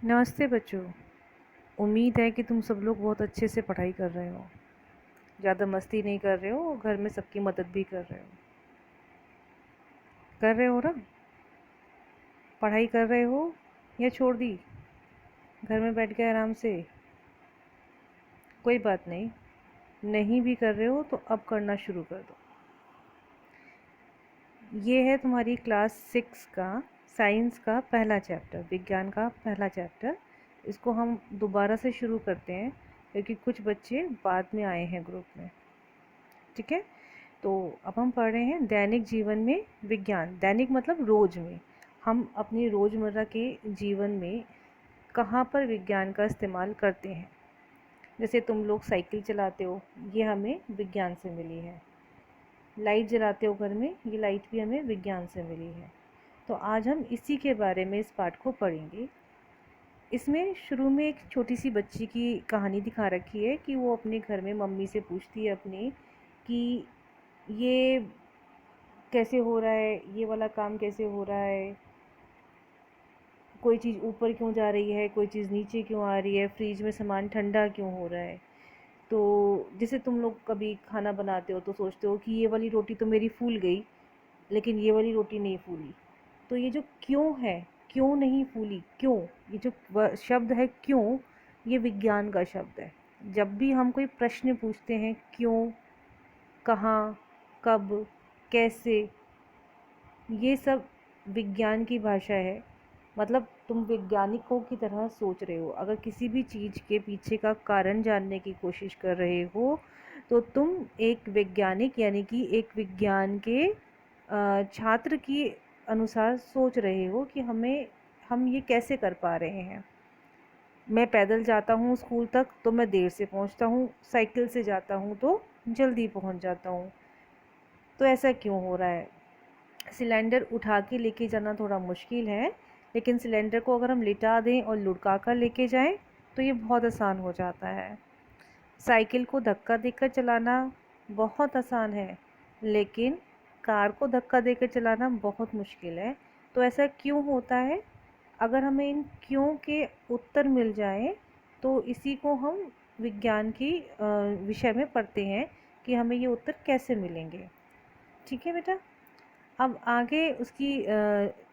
नमस्ते बच्चों। उम्मीद है कि तुम सब लोग बहुत अच्छे से पढ़ाई कर रहे हो, ज़्यादा मस्ती नहीं कर रहे हो और घर में सबकी मदद भी कर रहे हो ना। पढ़ाई कर रहे हो या छोड़ दी, घर में बैठ गए आराम से? कोई बात नहीं, नहीं भी कर रहे हो तो अब करना शुरू कर दो। ये है तुम्हारी क्लास 6 का साइंस का पहला चैप्टर, विज्ञान का पहला चैप्टर। इसको हम दोबारा से शुरू करते हैं क्योंकि कुछ बच्चे बाद में आए हैं ग्रुप में। ठीक है, तो अब हम पढ़ रहे हैं दैनिक जीवन में विज्ञान। दैनिक मतलब रोज में, हम अपनी रोज़मर्रा के जीवन में कहाँ पर विज्ञान का इस्तेमाल करते हैं। जैसे तुम लोग साइकिल चलाते हो, ये हमें विज्ञान से मिली है। लाइट जलाते हो घर में, ये लाइट भी हमें विज्ञान से मिली है। तो आज हम इसी के बारे में इस पाठ को पढ़ेंगे। इसमें शुरू में एक छोटी सी बच्ची की कहानी दिखा रखी है कि वो अपने घर में मम्मी से पूछती है अपनी कि ये कैसे हो रहा है, ये वाला काम कैसे हो रहा है, कोई चीज़ ऊपर क्यों जा रही है, कोई चीज़ नीचे क्यों आ रही है, फ्रिज में सामान ठंडा क्यों हो रहा है। तो जैसे तुम लोग कभी खाना बनाते हो तो सोचते हो कि ये वाली रोटी तो मेरी फूल गई, लेकिन ये वाली रोटी नहीं फूली। तो ये जो क्यों है, क्यों नहीं फूली, क्यों, ये जो शब्द है क्यों, ये विज्ञान का शब्द है। जब भी हम कोई प्रश्न पूछते हैं, क्यों, कहाँ, कब, कैसे, ये सब विज्ञान की भाषा है। मतलब तुम वैज्ञानिकों की तरह सोच रहे हो। अगर किसी भी चीज़ के पीछे का कारण जानने की कोशिश कर रहे हो तो तुम एक वैज्ञानिक यानी कि एक विज्ञान के छात्र की अनुसार सोच रहे हो कि हम ये कैसे कर पा रहे हैं। मैं पैदल जाता हूँ स्कूल तक तो मैं देर से पहुँचता हूँ, साइकिल से जाता हूँ तो जल्दी पहुँच जाता हूँ। तो ऐसा क्यों हो रहा है? सिलेंडर उठा के लेके जाना थोड़ा मुश्किल है, लेकिन सिलेंडर को अगर हम लिटा दें और लुढ़का कर लेके जाएं तो ये बहुत आसान हो जाता है। साइकिल को धक्का देकर चलाना बहुत आसान है, लेकिन कार को धक्का देकर चलाना बहुत मुश्किल है। तो ऐसा क्यों होता है? अगर हमें इन क्यों के उत्तर मिल जाए तो इसी को हम विज्ञान की विषय में पढ़ते हैं कि हमें ये उत्तर कैसे मिलेंगे। ठीक है बेटा। अब आगे उसकी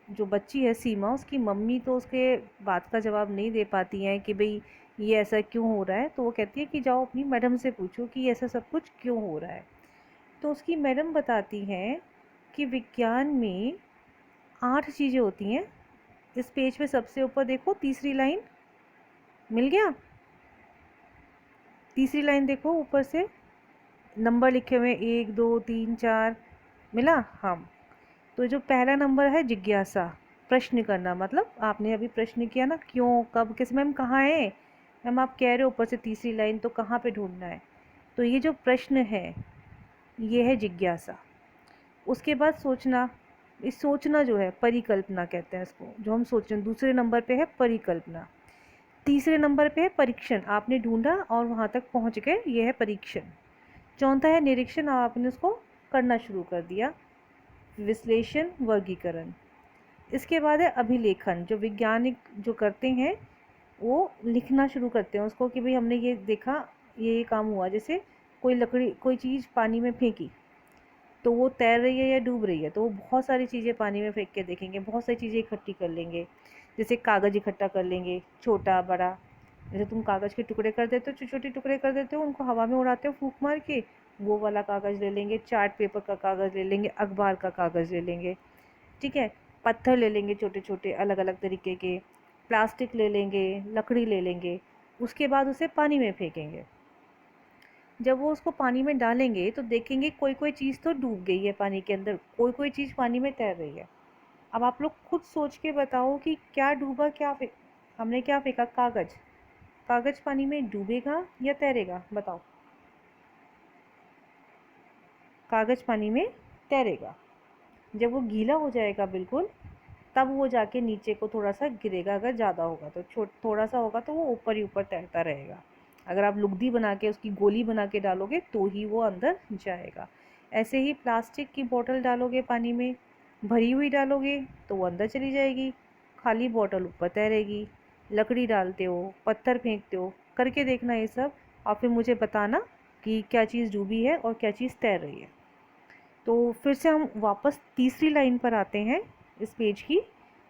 जो बच्ची है सीमा, उसकी मम्मी तो उसके बात का जवाब नहीं दे पाती हैं कि भाई ये ऐसा क्यों हो रहा है। तो वो कहती है कि जाओ अपनी मैडम से पूछो कि ऐसा सब कुछ क्यों हो रहा है। तो उसकी मैडम बताती हैं कि विज्ञान में 8 चीज़ें होती हैं। इस पेज पे सबसे ऊपर देखो, तीसरी लाइन, मिल गया? तीसरी लाइन देखो, ऊपर से नंबर लिखे हुए 1 2 3 4, मिला? हाँ। तो जो पहला नंबर है जिज्ञासा, प्रश्न करना। मतलब आपने अभी प्रश्न किया ना, क्यों, कब, किस। मैम कहाँ है? मैम आप कह रहे हो ऊपर से तीसरी लाइन, तो कहाँ पे ढूंढना है? तो ये जो प्रश्न है ये है जिज्ञासा। उसके बाद सोचना। इस सोचना जो है परिकल्पना कहते हैं इसको, जो हम सोच रहे हैं। दूसरे नंबर पे है परिकल्पना। तीसरे नंबर पे है परीक्षण, आपने ढूंढा और वहाँ तक पहुँच गए, ये है परीक्षण। चौथा है निरीक्षण, आपने उसको करना शुरू कर दिया। विश्लेषण, वर्गीकरण। इसके बाद है अभिलेखन, जो वैज्ञानिक जो करते हैं वो लिखना शुरू करते हैं उसको कि भाई हमने ये देखा, ये काम हुआ। जैसे कोई लकड़ी, कोई चीज़ पानी में फेंकी तो वो तैर रही है या डूब रही है, तो वो बहुत सारी चीज़ें पानी में फेंक के देखेंगे, बहुत सारी चीज़ें इकट्ठी कर लेंगे। जैसे कागज़ इकट्ठा कर लेंगे, छोटा बड़ा। जैसे तुम कागज़ के टुकड़े कर देते हो, छोटे छोटे टुकड़े कर देते हो, उनको हवा में उड़ाते हो फूंक मार के, वो वाला कागज़ ले लेंगे। चार्ट पेपर का कागज़ ले लेंगे, अखबार का कागज़ ले लेंगे। ठीक है। पत्थर ले लेंगे छोटे छोटे अलग अलग तरीके के, प्लास्टिक ले लेंगे, लकड़ी ले लेंगे। उसके बाद उसे पानी में फेंकेंगे। जब वो उसको पानी में डालेंगे तो देखेंगे कोई कोई चीज़ तो डूब गई है पानी के अंदर, कोई कोई चीज़ पानी में तैर रही है। अब आप लोग खुद सोच के बताओ कि क्या डूबा, क्या हमने क्या फेंका? कागज़। कागज़ पानी में डूबेगा या तैरेगा? बताओ। कागज़ पानी में तैरेगा। जब वो गीला हो जाएगा बिल्कुल, तब वो जाके नीचे को थोड़ा सा गिरेगा। अगर ज़्यादा होगा तो थोड़ा सा होगा तो वो ऊपर ही ऊपर तैरता रहेगा। अगर आप लुगदी बना के उसकी गोली बना के डालोगे तो ही वो अंदर जाएगा। ऐसे ही प्लास्टिक की बोतल डालोगे पानी में, भरी हुई डालोगे तो वो अंदर चली जाएगी, खाली बोतल ऊपर तैरेगी। लकड़ी डालते हो, पत्थर फेंकते हो, करके देखना ये सब, और फिर मुझे बताना कि क्या चीज़ डूबी है और क्या चीज़ तैर रही है। तो फिर से हम वापस तीसरी लाइन पर आते हैं इस पेज की।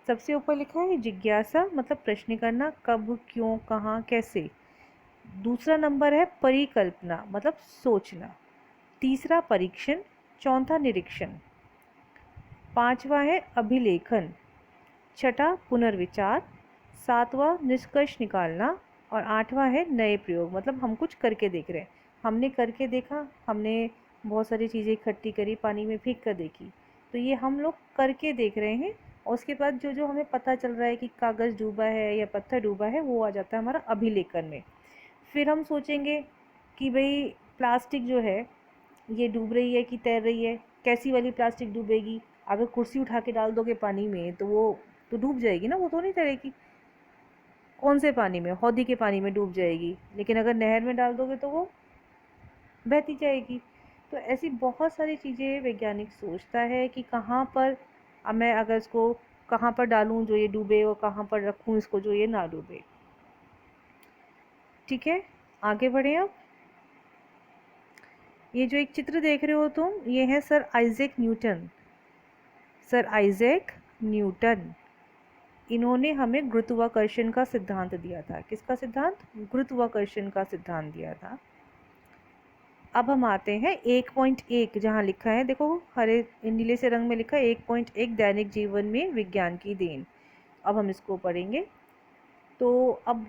सबसे ऊपर लिखा है जिज्ञासा, मतलब प्रश्न करना, कब, क्यों, कहाँ, कैसे। दूसरा नंबर है परिकल्पना, मतलब सोचना। तीसरा परीक्षण, चौथा निरीक्षण, पांचवा है अभिलेखन, छठा पुनर्विचार, सातवां निष्कर्ष निकालना, और आठवां है नए प्रयोग, मतलब हम कुछ करके देख रहे हैं। हमने करके देखा, हमने बहुत सारी चीज़ें इकट्ठी करी, पानी में फेंक कर देखी, तो ये हम लोग करके देख रहे हैं। और उसके बाद जो जो हमें पता चल रहा है कि कागज़ डूबा है या पत्थर डूबा है, वो आ जाता है हमारा अभिलेखन में। फिर हम सोचेंगे कि भाई प्लास्टिक जो है ये डूब रही है कि तैर रही है, कैसी वाली प्लास्टिक डूबेगी। अगर कुर्सी उठा के डाल दोगे पानी में तो वो तो डूब जाएगी ना, वो तो नहीं तैरेगी। कौन से पानी में? हौदी के पानी में डूब जाएगी। लेकिन अगर नहर में डाल दोगे तो वो बहती जाएगी। तो ऐसी बहुत सारी चीज़ें वैज्ञानिक सोचता है कि कहाँ पर, अब मैं अगर इसको कहाँ पर डालूं जो ये डूबे, और कहाँ पर रखूं इसको जो ये ना डूबे। ठीक है, आगे बढ़ें अब। ये जो एक चित्र देख रहे हो तुम, ये है sir Isaac Newton. Sir Isaac Newton, इन्होंने हमें गुरुत्वाकर्षण का सिद्धांत दिया था। किसका सिद्धांत? गुरुत्वाकर्षण का सिद्धांत दिया था। अब हम आते हैं 1.1, जहाँ लिखा है, देखो हरे नीले से रंग में लिखा है 1.1 दैनिक जीवन में विज्ञान की देन। अब हम इसको पढ़ेंगे। तो अब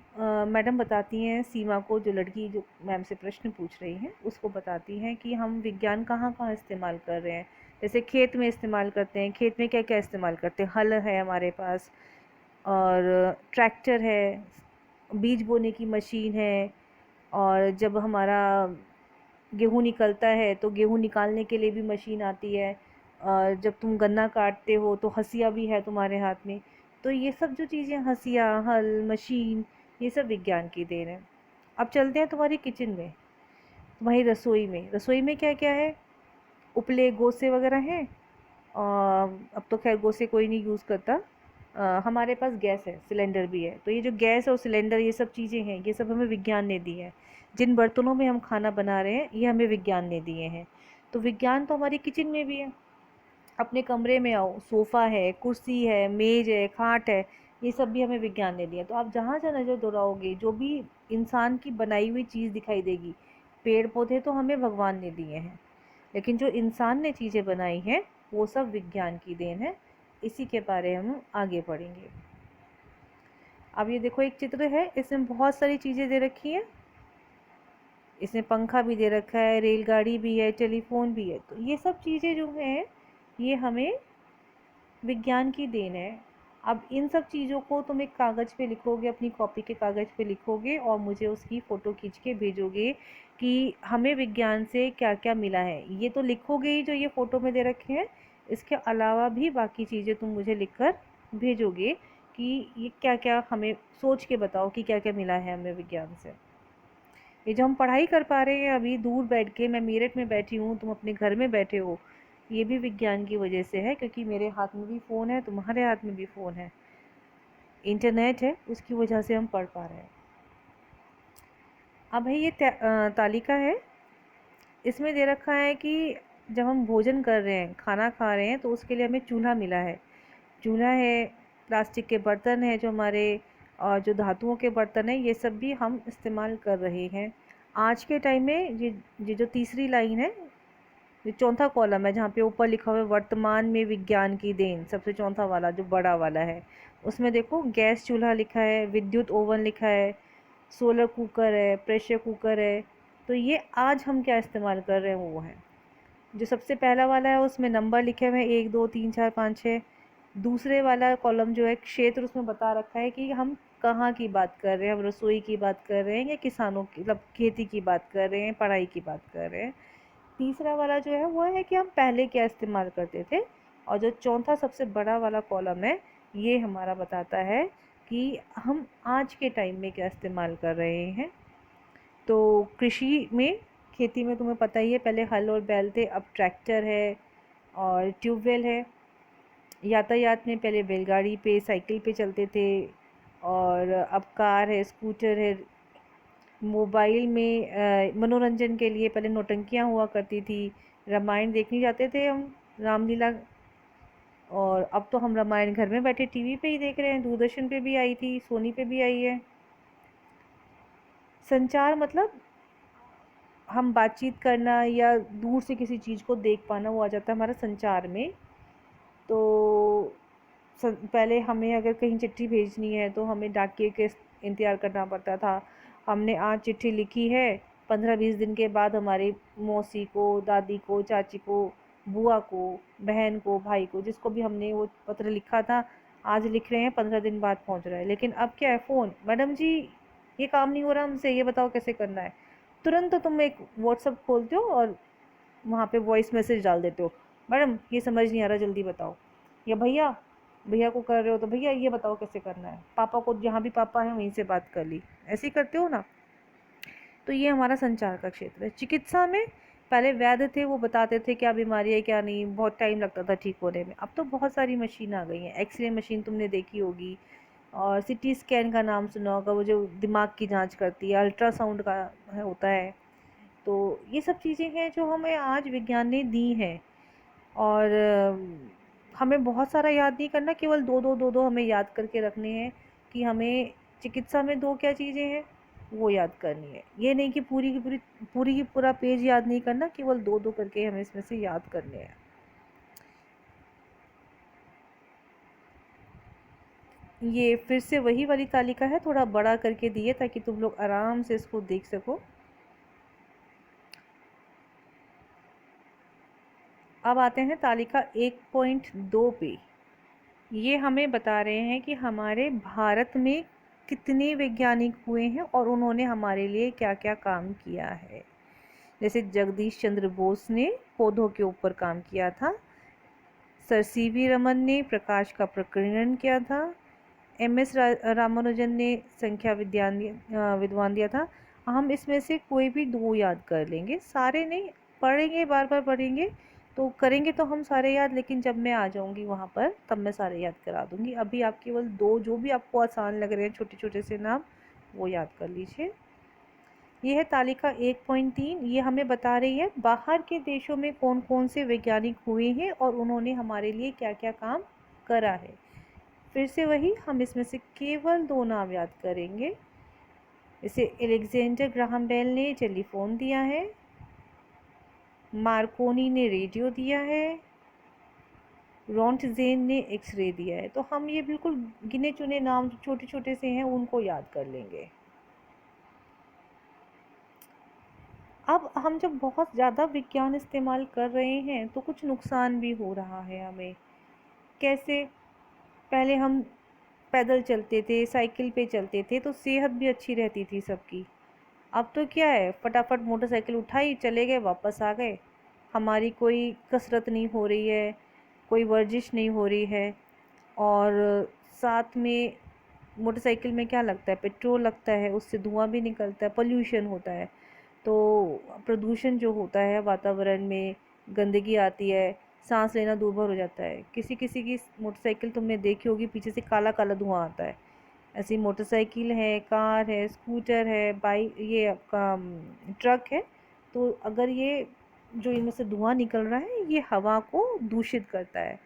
मैडम बताती हैं सीमा को, जो लड़की जो मैम से प्रश्न पूछ रही हैं, उसको बताती हैं कि हम विज्ञान कहाँ कहाँ इस्तेमाल कर रहे हैं। जैसे खेत में इस्तेमाल करते हैं। खेत में क्या क्या इस्तेमाल करते हैं? हल है हमारे पास, और ट्रैक्टर है, बीज बोने की मशीन है, और जब हमारा गेहूँ निकलता है तो गेहूँ निकालने के लिए भी मशीन आती है, और जब तुम गन्ना काटते हो तो हंसिया भी है तुम्हारे हाथ में। तो ये सब जो चीज़ें, हंसिया, हल, मशीन, ये सब विज्ञान की देन है। अब चलते हैं तुम्हारी किचन में, तुम्हारी रसोई में। रसोई में क्या क्या है? उपले, गोसे वगैरह हैं। अब तो खैर गोसे कोई नहीं यूज़ करता। हमारे पास गैस है, सिलेंडर भी है। तो ये जो गैस और सिलेंडर, ये सब चीज़ें हैं, ये सब हमें विज्ञान ने दी है। जिन बर्तनों में हम खाना बना रहे हैं, ये हमें विज्ञान ने दिए हैं। तो विज्ञान तो हमारी किचन में भी है। अपने कमरे में आओ, सोफ़ा है, कुर्सी है, मेज़ है, खाट है, ये सब भी हमें विज्ञान ने दिया। तो आप जहाँ जहाँ नज़र दौड़ाओगे, जो भी इंसान की बनाई हुई चीज़ दिखाई देगी, पेड़ पौधे तो हमें भगवान ने दिए हैं, लेकिन जो इंसान ने चीज़ें बनाई हैं वो सब विज्ञान की देन है। इसी के बारे में हम आगे पढ़ेंगे। अब ये देखो एक चित्र है, इसमें बहुत सारी चीज़ें दे रखी हैं। इसमें पंखा भी दे रखा है, रेलगाड़ी भी है, टेलीफोन भी है। तो ये सब चीज़ें जो हैं, ये हमें विज्ञान की देन है। अब इन सब चीज़ों को तुम एक कागज़ पे लिखोगे, अपनी कॉपी के कागज़ पे लिखोगे, और मुझे उसकी फ़ोटो खींच के भेजोगे कि हमें विज्ञान से क्या क्या मिला है। ये तो लिखोगे ही जो ये फ़ोटो में दे रखे हैं, इसके अलावा भी बाकी चीज़ें तुम मुझे लिख कर भेजोगे कि ये क्या क्या, हमें सोच के बताओ कि क्या क्या मिला है हमें विज्ञान से। ये जो हम पढ़ाई कर पा रहे हैं अभी दूर बैठ के, मैं मेरठ में बैठी हूँ, तुम अपने घर में बैठे हो, ये भी विज्ञान की वजह से है, क्योंकि मेरे हाथ में भी फ़ोन है, तुम्हारे हाथ में भी फ़ोन है, इंटरनेट है, उसकी वजह से हम पढ़ पा रहे हैं। अब है ये तालिका है। इसमें दे रखा है कि जब हम भोजन कर रहे हैं, खाना खा रहे हैं, तो उसके लिए हमें चूल्हा मिला है। चूल्हा है, प्लास्टिक के बर्तन है जो हमारे, और जो धातुओं के बर्तन है, ये सब भी हम इस्तेमाल कर रहे हैं आज के टाइम में। ये जो तीसरी लाइन है, ये चौथा कॉलम है, जहाँ पे ऊपर लिखा हुआ है वर्तमान में विज्ञान की देन, सबसे चौथा वाला जो बड़ा वाला है, उसमें देखो गैस चूल्हा लिखा है, विद्युत ओवन लिखा है, सोलर कुकर है, प्रेशर कुकर है। तो ये आज हम क्या इस्तेमाल कर रहे हैं वो है। जो सबसे पहला वाला है उसमें नंबर लिखे हुए हैं 1 2 3 4 5 6। दूसरे वाला कॉलम जो है क्षेत्र, उसमें बता रखा है कि हम कहाँ की बात कर रहे हैं, हम रसोई की बात कर रहे हैं या किसानों की, मतलब खेती की बात कर रहे हैं, पढ़ाई की बात कर रहे हैं। तीसरा वाला जो है वो है कि हम पहले क्या इस्तेमाल करते थे। और जो चौथा सबसे बड़ा वाला कॉलम है, ये हमारा बताता है कि हम आज के टाइम में क्या इस्तेमाल कर रहे हैं। तो कृषि में, खेती में तुम्हें पता ही है, पहले हल और बैल थे, अब ट्रैक्टर है और ट्यूबवेल है। यातायात में पहले बैलगाड़ी पे, साइकिल पे चलते थे, और अब कार है, स्कूटर है। मोबाइल में मनोरंजन के लिए पहले नौटंकियाँ हुआ करती थी, रामायण देखने जाते थे हम, रामलीला। और अब तो हम रामायण घर में बैठे टीवी पे ही देख रहे हैं, दूरदर्शन पे भी आई थी, सोनी पे भी आई है। संचार मतलब हम बातचीत करना या दूर से किसी चीज़ को देख पाना, वो आ जाता है हमारा संचार में। तो पहले हमें अगर कहीं चिट्ठी भेजनी है तो हमें डाकिए के इंतज़ार करना पड़ता था। हमने आज चिट्ठी लिखी है, 15-20 दिन के बाद हमारी मौसी को, दादी को, चाची को, बुआ को, बहन को, भाई को, जिसको भी हमने वो पत्र लिखा था, आज लिख रहे हैं, 15 दिन बाद पहुंच रहा है। लेकिन अब क्या है, फ़ोन, मैडम जी ये काम नहीं हो रहा हमसे, ये बताओ कैसे करना है। तुरंत तुम एक व्हाट्सअप खोलते हो और वहाँ पे वॉइस मैसेज डाल देते हो, मैडम ये समझ नहीं आ रहा जल्दी बताओ। या भैया, भैया को कर रहे हो तो भैया ये बताओ कैसे करना है। पापा को, जहाँ भी पापा हैं वहीं से बात कर ली, ऐसे ही करते हो ना। तो ये हमारा संचार का क्षेत्र है। चिकित्सा में पहले वैद्य थे, वो बताते थे क्या बीमारी है क्या नहीं, बहुत टाइम लगता था ठीक होने में। अब तो बहुत सारी मशीन आ गई हैं, एक्सरे मशीन तुमने देखी होगी, और सिटी स्कैन का नाम सुना होगा, वो जो दिमाग की जांच करती है, अल्ट्रासाउंड का होता है। तो ये सब चीज़ें हैं जो हमें आज विज्ञान ने दी हैं। और हमें बहुत सारा याद नहीं करना, केवल दो दो दो दो हमें याद करके रखने हैं कि हमें चिकित्सा में दो क्या चीज़ें हैं वो याद करनी है। ये नहीं कि पूरी की पूरा पेज याद नहीं करना, केवल दो दो करके हमें इसमें से याद करने हैं। ये फिर से वही वाली तालिका है, थोड़ा बड़ा करके दिए ताकि तुम लोग आराम से इसको देख सको। अब आते हैं तालिका 1.2 पे। ये हमें बता रहे हैं कि हमारे भारत में कितने वैज्ञानिक हुए हैं और उन्होंने हमारे लिए क्या क्या काम किया है। जैसे जगदीश चंद्र बोस ने पौधों के ऊपर काम किया था, सर सीवी रमन ने प्रकाश का प्रकीर्णन किया था, एमएस रामानुजन ने संख्या विद्वान दिया था। हम इसमें से कोई भी दो याद कर लेंगे, सारे नहीं पढ़ेंगे, बार बार पढ़ेंगे तो करेंगे तो हम सारे याद, लेकिन जब मैं आ जाऊंगी वहाँ पर तब मैं सारे याद करा दूंगी। अभी आप केवल दो जो भी आपको आसान लग रहे हैं छोटे छोटे से नाम, वो याद कर लीजिए। ये है तालिका 1.3। ये हमें बता रही है बाहर के देशों में कौन कौन से वैज्ञानिक हुए हैं और उन्होंने हमारे लिए क्या क्या काम करा है। फिर से वही, हम इसमें से केवल दो नाम याद करेंगे। इसे एलेक्जेंडर ग्राहम बेल ने टेलीफोन दिया है, मार्कोनी ने रेडियो दिया है, रॉन्टजेन ने एक्सरे दिया है। तो हम ये बिल्कुल गिने चुने नाम छोटे छोटे से हैं उनको याद कर लेंगे। अब हम जब बहुत ज़्यादा विज्ञान इस्तेमाल कर रहे हैं तो कुछ नुकसान भी हो रहा है हमें। कैसे? पहले हम पैदल चलते थे, साइकिल पे चलते थे तो सेहत भी अच्छी रहती थी सबकी। अब तो क्या है, फटाफट मोटरसाइकिल उठाई, चले गए, वापस आ गए। हमारी कोई कसरत नहीं हो रही है, कोई वर्जिश नहीं हो रही है। और साथ में मोटरसाइकिल में क्या लगता है, पेट्रोल लगता है, उससे धुआं भी निकलता है, पोल्यूशन होता है। तो प्रदूषण जो होता है वातावरण में, गंदगी आती है, सांस लेना दूभर हो जाता है। किसी किसी की मोटरसाइकिल तुमने देखी होगी, पीछे से काला काला धुआं आता है। ऐसी मोटरसाइकिल है, कार है, स्कूटर है, बाइक, ये आपका ट्रक है। तो अगर ये जो इनमें से धुआं निकल रहा है ये हवा को दूषित करता है।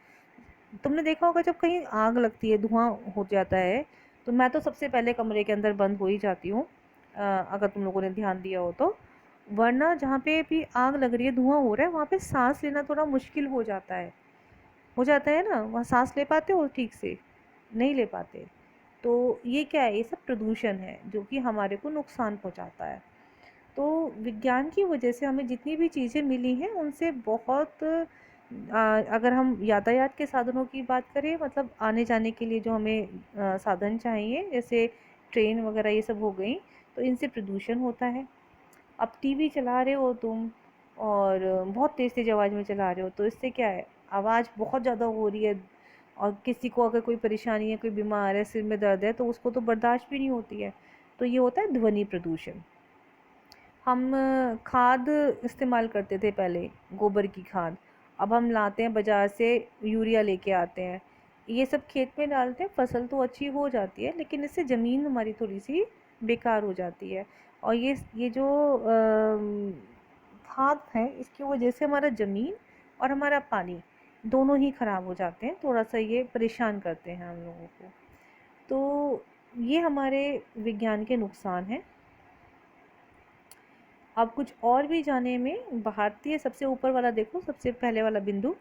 तुमने देखा होगा जब कहीं आग लगती है, धुआं हो जाता है, तो मैं तो सबसे पहले कमरे के अंदर बंद हो ही जाती हूँ, अगर तुम लोगों ने ध्यान दिया हो तो। वरना जहाँ पे भी आग लग रही है, धुआं हो रहा है, वहाँ पे सांस लेना थोड़ा मुश्किल हो जाता है ना, वहाँ सांस ले पाते हो ठीक से? नहीं ले पाते। तो ये क्या है, ये सब प्रदूषण है जो कि हमारे को नुकसान पहुँचाता है। तो विज्ञान की वजह से हमें जितनी भी चीज़ें मिली हैं उनसे बहुत अगर हम यातायात के साधनों की बात करें, मतलब आने जाने के लिए जो हमें साधन चाहिए, जैसे ट्रेन वगैरह ये सब हो गई, तो इनसे प्रदूषण होता है। अब टीवी चला रहे हो तुम और बहुत तेज़ तेज़ आवाज़ में चला रहे हो तो इससे क्या है, आवाज़ बहुत ज़्यादा हो रही है। और किसी को अगर कोई परेशानी है, कोई बीमार है, सिर में दर्द है, तो उसको तो बर्दाश्त भी नहीं होती है। तो ये होता है ध्वनि प्रदूषण। हम खाद इस्तेमाल करते थे पहले, गोबर की खाद। अब हम लाते हैं बाज़ार से, यूरिया लेके आते हैं। ये सब खेत में डालते हैं, फसल तो अच्छी हो जाती है, लेकिन इससे ज़मीन हमारी थोड़ी सी बेकार हो जाती है। और ये जो खाद है, इसकी वजह से हमारा ज़मीन और हमारा पानी दोनों ही ख़राब हो जाते हैं। थोड़ा सा ये परेशान करते हैं हम लोगों को। तो ये हमारे विज्ञान के नुकसान हैं। अब कुछ और भी जाने में, भारतीय सबसे ऊपर वाला देखो, सबसे पहले वाला बिंदु,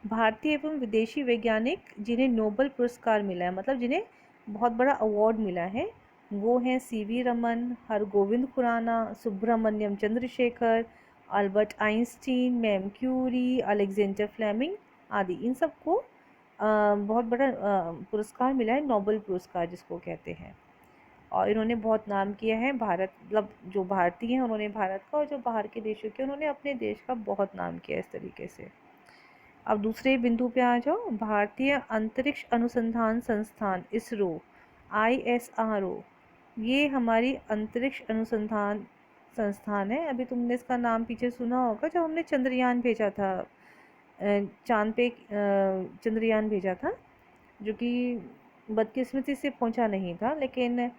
भारतीय एवं विदेशी वैज्ञानिक जिन्हें नोबेल पुरस्कार मिला है, मतलब जिन्हें बहुत बड़ा अवार्ड मिला है, वो हैं सीवी रमन, हरगोविंद खुराना, सुब्रमण्यम चंद्रशेखर, अल्बर्ट आइंस्टीन, मैम क्यूरी, अलेक्जेंडर फ्लेमिंग आदि। इन सबको बहुत बड़ा पुरस्कार मिला है, नोबेल पुरस्कार जिसको कहते हैं। और इन्होंने बहुत नाम किया है। भारत, मतलब जो भारतीय हैं उन्होंने भारत का, और जो बाहर के देशों के उन्होंने अपने देश का बहुत नाम किया इस तरीके से। अब दूसरे बिंदु पे आ जाओ। भारतीय अंतरिक्ष अनुसंधान संस्थान इसरो, ISRO, ये हमारी अंतरिक्ष अनुसंधान संस्थान है। अभी तुमने इसका नाम पीछे सुना होगा, जब हमने चंद्रयान भेजा था, चांद पे चंद्रयान भेजा था, जो कि बदकिस्मती से पहुंचा नहीं था, लेकिन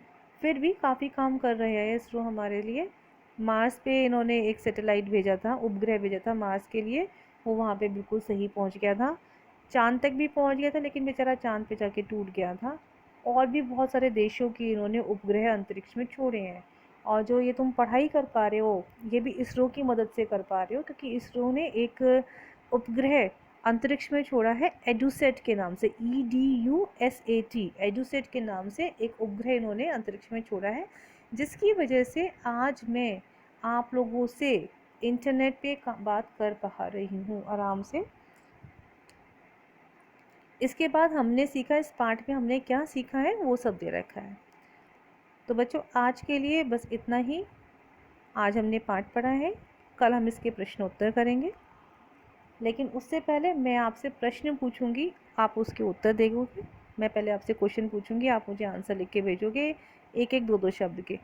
फिर भी काफ़ी काम कर रहे हैं इसरो हमारे लिए। मार्स पे इन्होंने एक सैटेलाइट भेजा था, उपग्रह भेजा था मार्स के लिए, वो वहाँ पे बिल्कुल सही पहुँच गया था। चांद तक भी पहुँच गया था, लेकिन बेचारा चांद पे जाके टूट गया था। और भी बहुत सारे देशों की इन्होंने उपग्रह अंतरिक्ष में छोड़े हैं। और जो ये तुम पढ़ाई कर पा रहे हो, ये भी इसरो की मदद से कर पा रहे हो, क्योंकि इसरो ने एक उपग्रह अंतरिक्ष में छोड़ा है एडुसेट के नाम से, EDUSAT, एडुसेट के नाम से एक उपग्रह इन्होंने अंतरिक्ष में छोड़ा है, जिसकी वजह से आज मैं आप लोगों से इंटरनेट पे बात कर पा रही हूँ आराम से। इसके बाद हमने सीखा, इस पाठ में हमने क्या सीखा है वो सब दे रखा है। तो बच्चों, आज के लिए बस इतना ही। आज हमने पाठ पढ़ा है, कल हम इसके प्रश्न उत्तर करेंगे, लेकिन उससे पहले मैं आपसे प्रश्न पूछूंगी, आप उसके उत्तर देंगे। मैं पहले आपसे क्वेश्चन पूछूंगी, आप मुझे आंसर लिख के भेजोगे, एक एक दो दो शब्द के।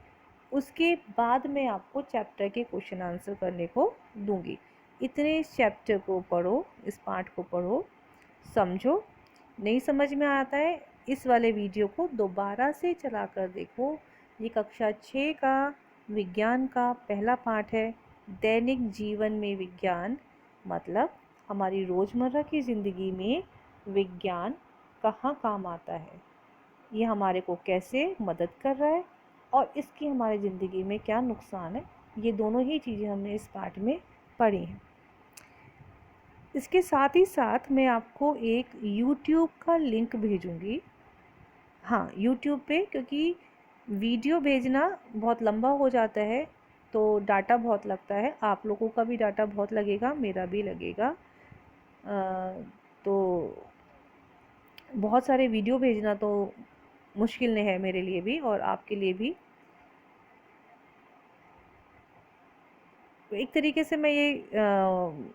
उसके बाद मैं आपको चैप्टर के क्वेश्चन आंसर करने को दूंगी। इतने इस चैप्टर को पढ़ो, इस पाठ को पढ़ो, समझो। नहीं समझ में आता है, इस वाले वीडियो को दोबारा से चला कर देखो। ये कक्षा 6 का विज्ञान का पहला पाठ है, दैनिक जीवन में विज्ञान, मतलब हमारी रोज़मर्रा की ज़िंदगी में विज्ञान कहाँ काम आता है, ये हमारे को कैसे मदद कर रहा है, और इसकी हमारी ज़िंदगी में क्या नुकसान है, ये दोनों ही चीज़ें हमने इस पाठ में पढ़ी हैं। इसके साथ ही साथ मैं आपको एक YouTube का लिंक भेजूँगी। हाँ, YouTube पे, क्योंकि वीडियो भेजना बहुत लंबा हो जाता है, तो डाटा बहुत लगता है, आप लोगों का भी डाटा बहुत लगेगा, मेरा भी लगेगा। तो बहुत सारे वीडियो भेजना तो मुश्किल नहीं है मेरे लिए भी और आपके लिए भी। तो एक तरीके से मैं ये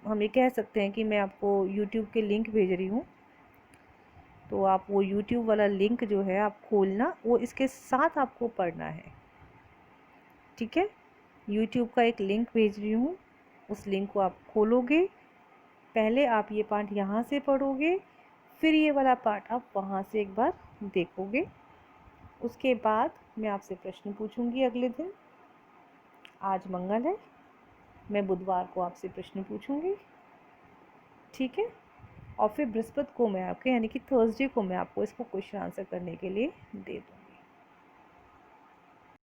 हम ये कह सकते हैं कि मैं आपको YouTube के लिंक भेज रही हूँ। तो आप वो YouTube वाला लिंक जो है आप खोलना, वो इसके साथ आपको पढ़ना है, ठीक है। YouTube का एक लिंक भेज रही हूँ, उस लिंक को आप खोलोगे, पहले आप ये पाठ यहाँ से पढ़ोगे, फिर ये वाला पाठ आप वहाँ से एक बार देखोगे। उसके बाद मैं आपसे प्रश्न पूछूंगी अगले दिन। आज मंगल है, मैं बुधवार को आपसे प्रश्न पूछूंगी, ठीक है। और फिर बृहस्पति को मैं आपके, यानी कि थर्सडे को मैं आपको इसको क्वेश्चन आंसर करने के लिए दे दूँ।